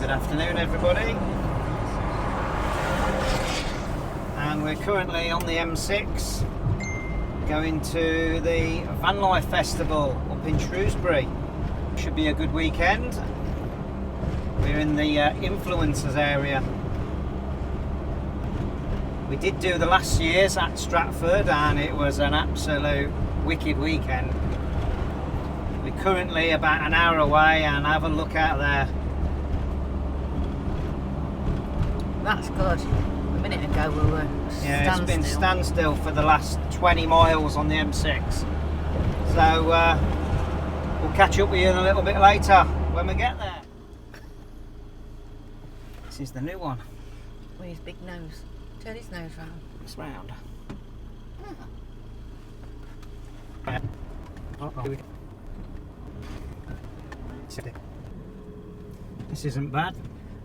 Good afternoon, everybody. And we're currently on the M6 going to the Vanlife Festival up in Shrewsbury. Should be a good weekend. We're in the influencers area. We did do the last year's at Stratford and it was an absolute wicked weekend. We're currently about an hour away and have a look out there. That's good. A minute ago we were Yeah, it's been standstill for the last 20 miles on the M6. So we'll catch up with you in a little bit later when we get there. This is the new one. With his big nose. Turn his nose round. It's round. This isn't bad.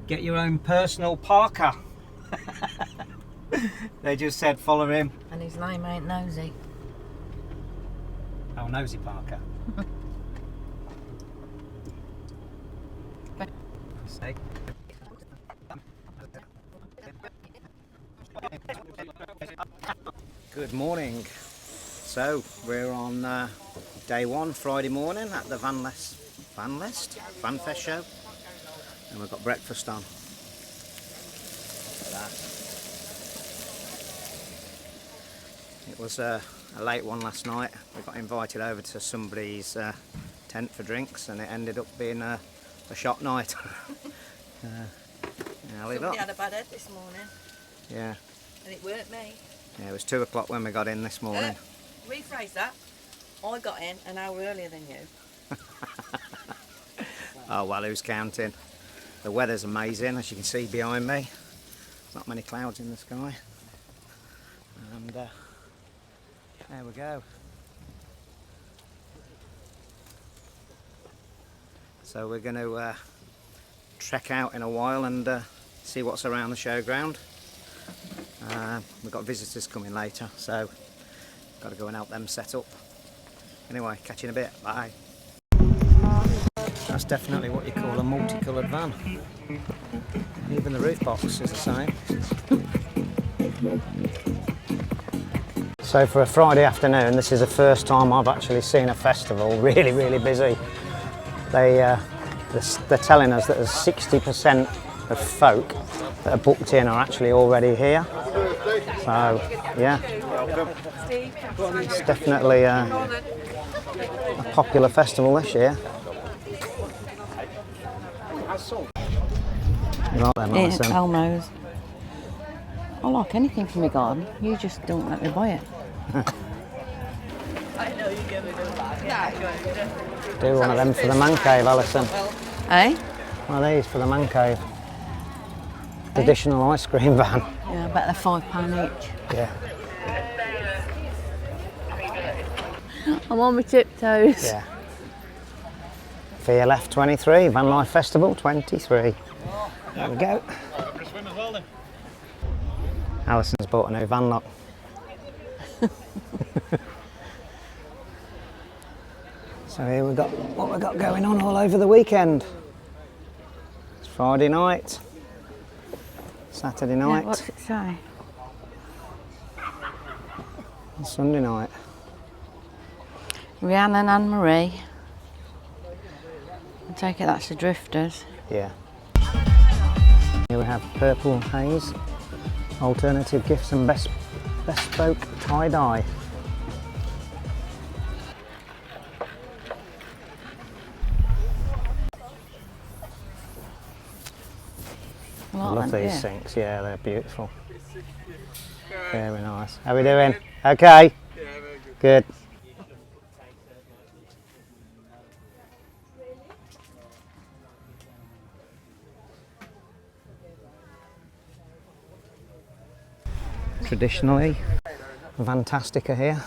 Get your own personal parker. They just said follow him. And his name ain't Nosy. Oh, Nosy Parker. Good morning. So we're on day one, Friday morning at the Vanfest show, and we've got breakfast on. Look at that. It was a late one last night. We got invited over to somebody's tent for drinks, and it ended up being a shot night. Somebody had a bad head this morning. Yeah. And it weren't me. Yeah, it was 2 o'clock when we got in this morning. Rephrase that. I got in an hour earlier than you. Oh well, who's counting? The weather's amazing, as you can see behind me. Not many clouds in the sky. And there we go. So we're going to trek out in a while and see what's around the showground. We've got visitors coming later, so got to go and help them set up. Anyway, catch you in a bit. Bye. That's definitely what you call a multicoloured van. Even the roof box is the same. So for a Friday afternoon, this is the first time I've actually seen a festival really busy. They're telling us that there's 60% of folk that are booked in are actually already here. So yeah, it's definitely a popular festival this year. You like them, Alison? Elmos. I like anything from my garden. You just don't let me buy it. Do one of them for the man cave, Alison. Eh? One of these for the man cave. Traditional ice cream van. Yeah, I bet they're £5 each. Yeah. I'm on my tiptoes. Yeah. VLF 23, Vanlife Festival 23. There we go. Alison's bought a new van lock. So here we've got what we've got going on all over the weekend. It's Friday night, Saturday night, Yeah, what's it say? and Sunday night. Rhiannon and Marie. I take it that's the Drifters. Yeah. Here we have Purple Haze, alternative gifts and bespoke tie-dye. I love these sinks, yeah, they're beautiful. Very nice. How are we doing? Okay? Yeah, very good. Good. Traditionally, Vantastic are here.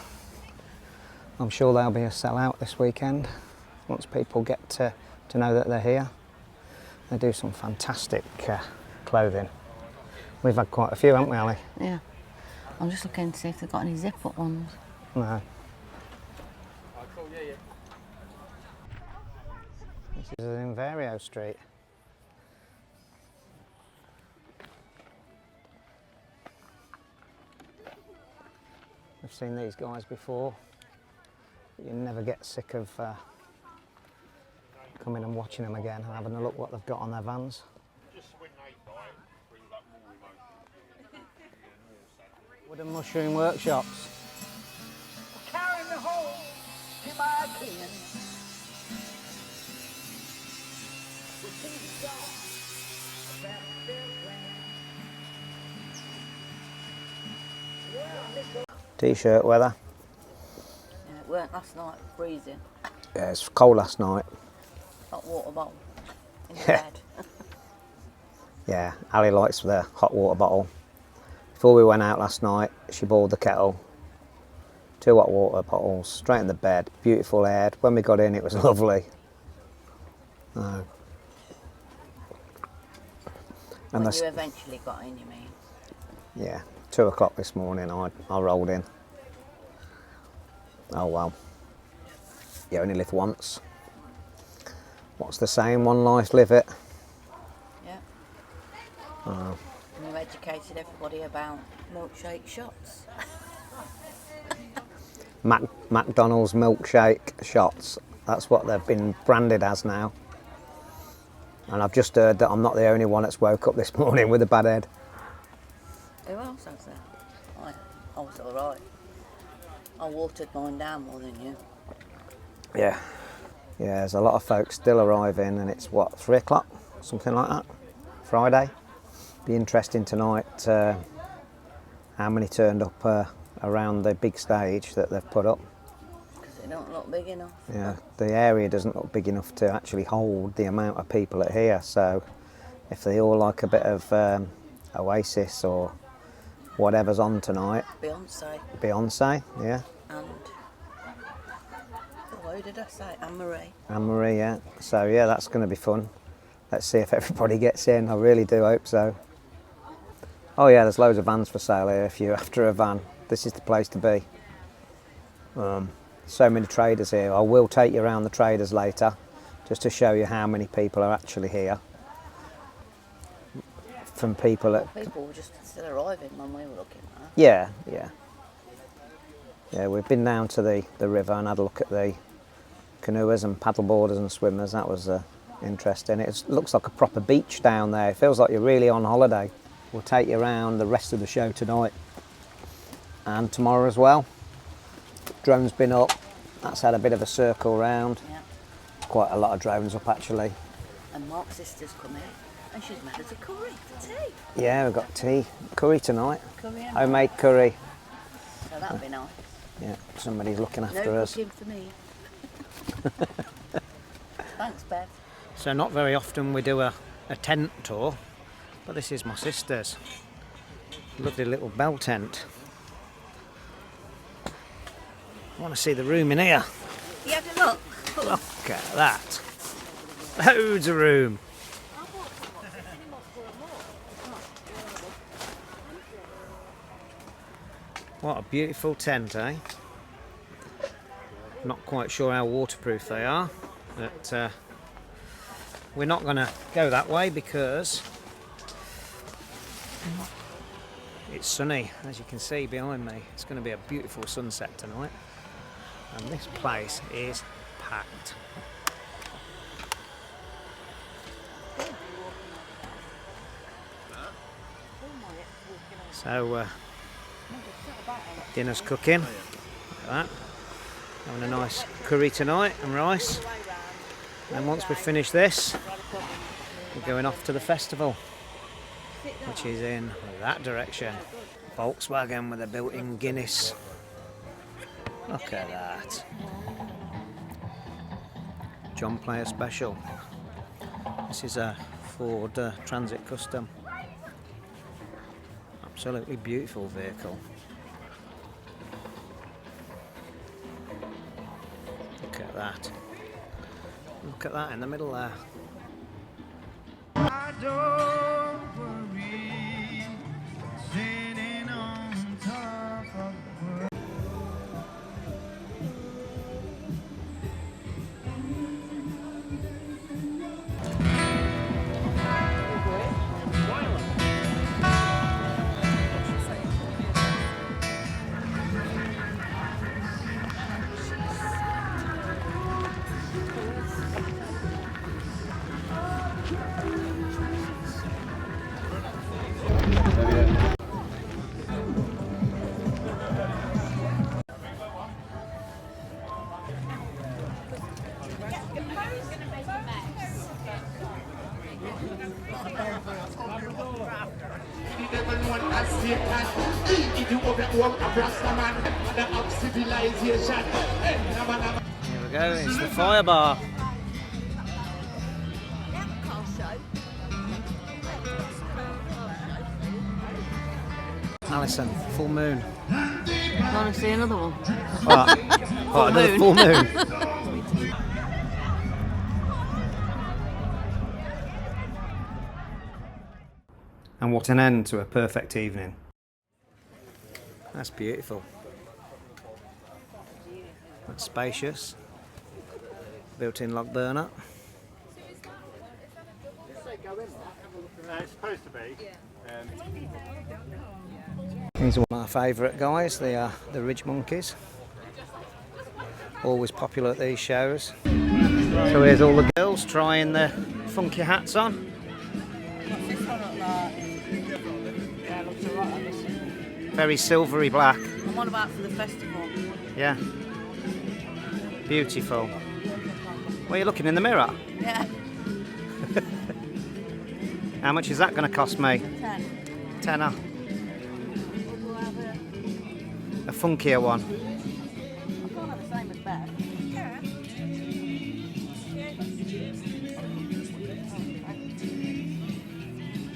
I'm sure they'll be a sellout this weekend once people get to know that they're here. They do some fantastic clothing. We've had quite a few, haven't we, Ali? Yeah. I'm just looking to see if they've got any zip-up ones. No. This is in Vario Street. I've seen these guys before. But you never get sick of coming and watching them again and having a look what they've got on their vans. Wooden mushroom workshops. Carry me home to my kin. T-shirt weather. Yeah, it weren't last night, freezing. Yeah, it's cold last night. Hot water bottle in the Yeah. bed. Yeah, Ali likes the hot water bottle. Before we went out last night, she boiled the kettle. 2 hot water bottles, straight in the bed, beautiful air. When we got in, it was lovely. When you eventually got in, you mean? Yeah, 2 o'clock this morning, I rolled in. Oh well, you only live once. What's the saying? One life, live it. Yeah. And you educated everybody about milkshake shots. McDonald's milkshake shots. That's what they've been branded as now. And I've just heard that I'm not the only one that's woke up this morning with a bad head. Who else has that? I was alright. I watered mine down more than you. Yeah. Yeah, there's a lot of folks still arriving, and it's what, 3 o'clock? Something like that? Friday? Be interesting tonight how many turned up around the big stage that they've put up. Because they don't look big enough. Yeah, the area doesn't look big enough to actually hold the amount of people that are here, so if they all like a bit of Oasis or whatever's on tonight. Beyonce, yeah. And who did I say? Anne-Marie. Anne-Marie, yeah. So yeah, that's going to be fun. Let's see if everybody gets in. I really do hope so. Oh yeah, there's loads of vans for sale here. If you're after a van, this is the place to be. So many traders here. I will take you around the traders later, just to show you how many people are actually here. From people that... People were just still arriving when we were looking at. Yeah, yeah. Yeah, we've been down to the river and had a look at the canoers and paddleboarders and swimmers. That was interesting. It looks like a proper beach down there. It feels like you're really on holiday. We'll take you around the rest of the show tonight and tomorrow as well. Drone's been up. That's had a bit of a circle round. Yeah. Quite a lot of drones up actually. And Mark's sister's come in and she's made us a curry for tea. Yeah, we've got tea. Curry tonight. Curry and Homemade curry. so that'd be nice. Yeah, somebody's looking after No us. cooking for me. Thanks, Beth. So not very often we do a tent tour, but this is my sister's. Lovely little bell tent. I want to see the room in here. You have a look. Look at that. Loads of room. What a beautiful tent, eh? Not quite sure how waterproof they are, but we're not going to go that way because it's sunny, as you can see behind me. It's going to be a beautiful sunset tonight, and this place is packed. So dinner's cooking. Look at that. Having a nice curry tonight and rice. And once we finish this, we're going off to the festival, which is in that direction. Volkswagen with a built-in Guinness. Look at that. John Player Special. This is a Ford Transit Custom. Absolutely beautiful vehicle. Look at that. Look at that in the middle there. I don't worry, sitting on top of the world. Here we go, it's the fire bar. Alison, full moon. Want to see another one? What, another full moon? And what an end to a perfect evening. That's beautiful. That's spacious. Built-in log burner. It's supposed to be. These are one of my favourite guys. They are the Ridge Monkeys. Always popular at these shows. So here's all the girls trying the funky hats on. What's this one look like? Yeah, it looks alright on this. Very silvery black. And what about for the festival? Yeah. Beautiful. Well, you're looking in the mirror. Yeah. How much is that going to cost me? 10. Tenner. A funkier one. I can't have the same as Beth.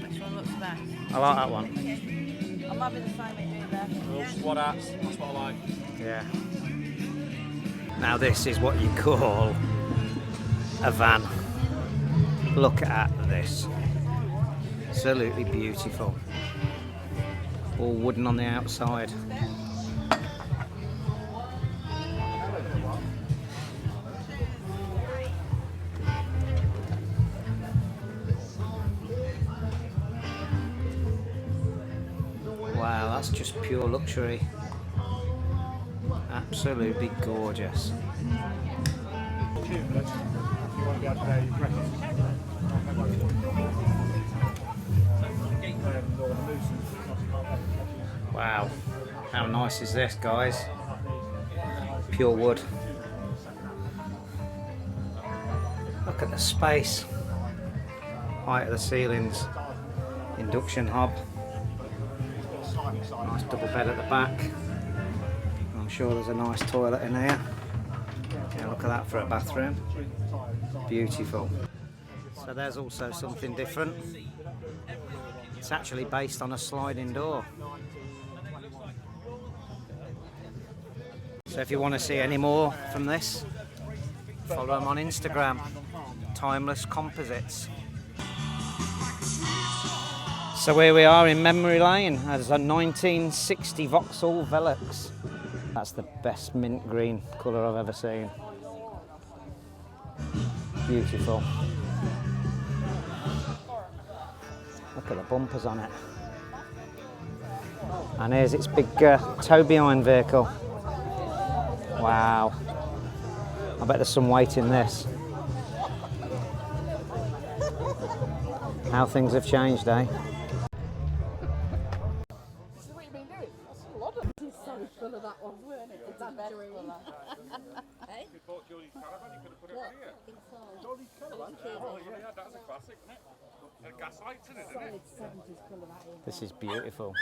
Which one looks best? I like that one. I'm having the same as you, Beth. What hats? That's what I like. Yeah. Now this is what you call a van. Look at this. Absolutely beautiful. All wooden on the outside. Wow, that's just pure luxury. Absolutely gorgeous. Wow, how nice is this, guys? Pure wood. Look at the space. Height of the ceilings. Induction hob. Nice double bed at the back. I'm sure there's a nice toilet in here. Yeah, look at that for a bathroom. Beautiful. So there's also something different. It's actually based on a sliding door. So if you want to see any more from this, follow them on Instagram. Timeless Composites. So here we are in Memory Lane. There's a 1960 Vauxhall Velux. That's the best mint green colour I've ever seen. Beautiful. Look at the bumpers on it. And here's its big tow behind vehicle. Wow. I bet there's some weight in this. How things have changed, eh? This is beautiful.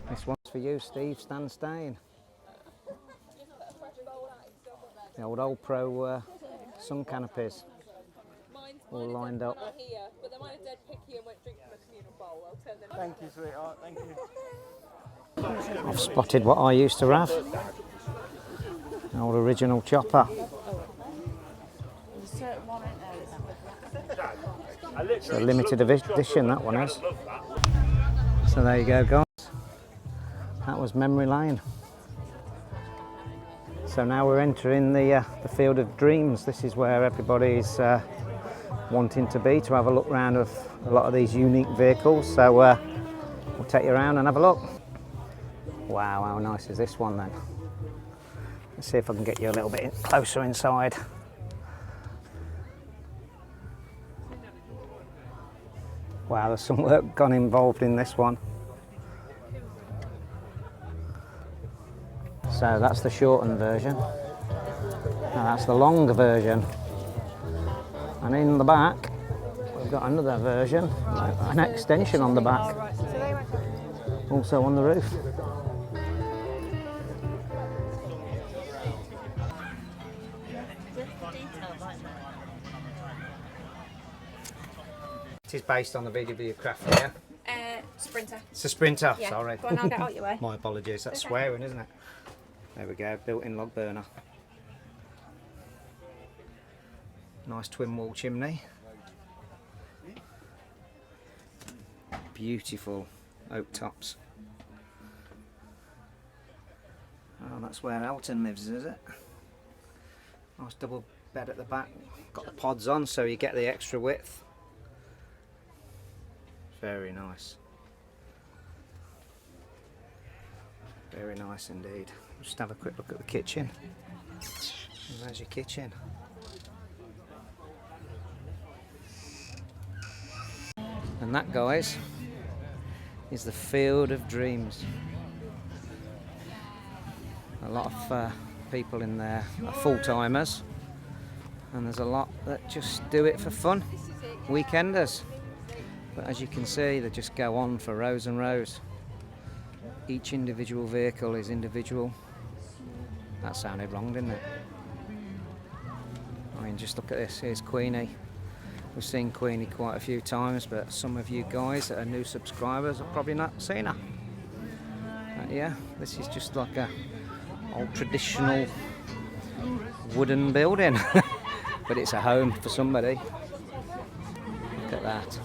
This one's for you, Steve Stanstein. The old Pro sun canopies. All lined up. But they might have dead picky and went drink from a communal bowl. I'll turn them. Thank you, sweetheart. Thank you. I've spotted what I used to have. An old original chopper. There's a certain one in there. It's a limited edition, that one is. So there you go, guys. That was Memory Lane. So now we're entering the field of dreams. This is where everybody's wanting to be, to have a look round of a lot of these unique vehicles. So we'll take you around and have a look. Wow, how nice is this one then? Let's see if I can get you a little bit closer inside. Wow, there's some work gone involved in this one. So that's the shortened version. Now that's the longer version. And in the back, we've got another version, an extension on the back. Also on the roof. It is based on the VW Craft, yeah? Sprinter. It's a Sprinter, Yeah. sorry. Go on, I'll get out your way. My apologies, that's swearing, isn't it? There we go, built-in log burner. Nice twin wall chimney. Beautiful oak tops. Oh, that's where Elton lives, is it? Nice double bed at the back. Got the pods on so you get the extra width. Very nice. Very nice indeed. Just have a quick look at the kitchen. And there's your kitchen. And that, guys, is the Field of Dreams. A lot of people in there are full-timers, and there's a lot that just do it for fun, weekenders. But as you can see, they just go on for rows and rows. Each individual vehicle is individual. That sounded wrong, didn't it? I mean, just look at this. Here's Queenie. We've seen Queenie quite a few times, but some of you guys that are new subscribers have probably not seen her. Yeah, this is just like a old traditional wooden building, but it's a home for somebody. Look at that.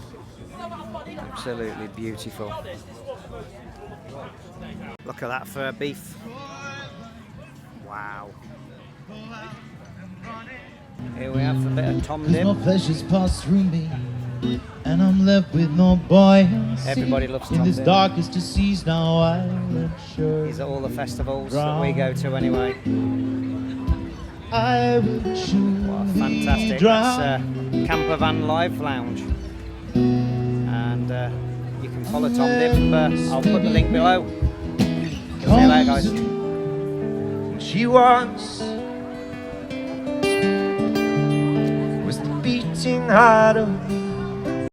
Absolutely beautiful. Look at that fur beef. Wow. Here we have a bit of Tom Dim. No pleasures pass through me, and I'm left with no boy. Everybody loves Tom in this Dim. darkest of seas now. I'm sure. He's at all the festivals that we go to anyway. I will choose. What a fantastic. That's Camper Vanlife Lounge. And you can follow Tom Dim. I'll put the link below. See you later, guys. She was the beating heart of me.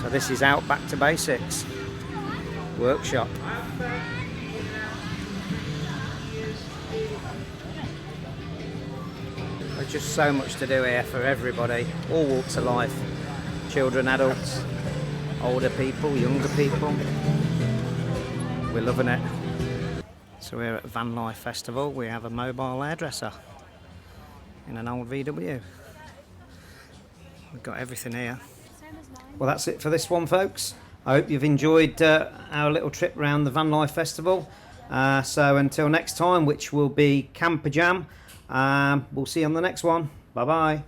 So this is Out Back to Basics workshop. There's just so much to do here for everybody, all walks of life, children, adults, older people, younger people. We're loving it. So we're at Vanlife Festival. We have a mobile hairdresser in an old VW. We've got everything here. Well, that's it for this one, folks. I hope you've enjoyed our little trip around the Vanlife Festival. So until next time, which will be Camper Jam, we'll see you on the next one. Bye bye.